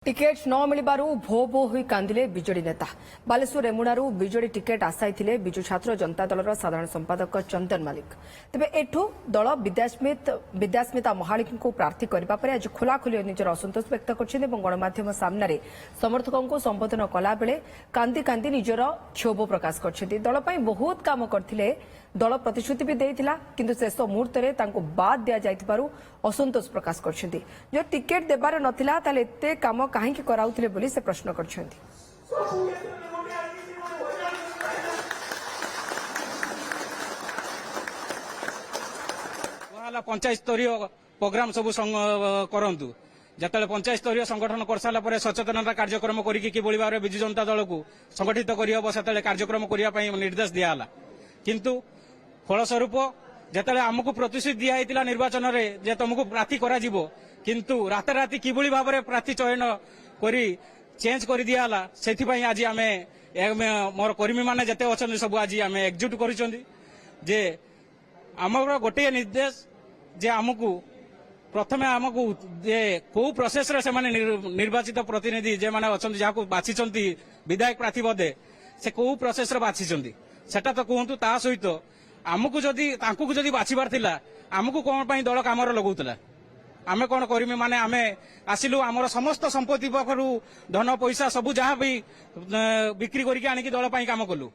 Ticket न मिलबारु भो भो हुई कांदिले बिजेडी नेता बालेश्वर रेमुणारू बिजेडी टिकेट आशाई थिले बिजु छात्र जनता दलर साधारण संपादक चंदन मालिक तेबे एठू दल विद्यास्मिता महालिक को प्रार्थी करबा परे आज खोलाखोली निजर असंतोष व्यक्त करछिन एवं गणमाध्यम सामने समर्थकों को संबोधन कला बेले कांदी कांदी निजर क्षोभ प्रकाश करछिन दल पई बहुत काम करथिले दल प्रतिश्रुति भी देइथिला किंतु शेष मुहूर्त रे तांको बाद दिया जाइथिबारु असंतोष प्रकाश करछिन जो टिकेट देबार नथिला ताले एते काम काहेकि कराउथिले बोली से प्रश्न करछन्ती। पंचायत स्तरीय प्रोग्राम सब करंतु जतले पंचायत स्तरीय संगठन कर साला परे सचेतनता कार्यक्रम करिकि कि भाव बिजु जनता दल को संगठित करियब सेतले कार्यक्रम करिया पई निर्देश दियाला किंतु फलस्वरूप जेतले हमकु प्रतिश्रुति दिया हैतिला निर्वाचन रे जे तुमको प्रार्थी करा जिवो किंतु रात राति किभଳି भाबरे प्रार्थी चयन करी चेंज कर दियाला सेथि पई आज आमे मोर कर्मी माने जते अछन सब आज आमे एकजुट करिसंदी जे हमर गोटे निर्देश जे हमकु प्रथमे हमकु जे को प्रोसेस रे से माने निर्वाचित प्रतिनिधि जे माने अछन जाको बाछिसंती विधायक प्रार्थी बदे से को प्रोसेस रे बाछिसंती सेटा तो कहंतु ता सहित आमको जदि तांकु जदि बाछिबार थिला आमको कोन पई दल कामर लगौतला आमे कोन करिमे माने आमे आसिलु हमर समस्त संपत्ति पखरु धन पैसा सब जहाँ भी बिक्री करके आनिकी दल पई काम कलु।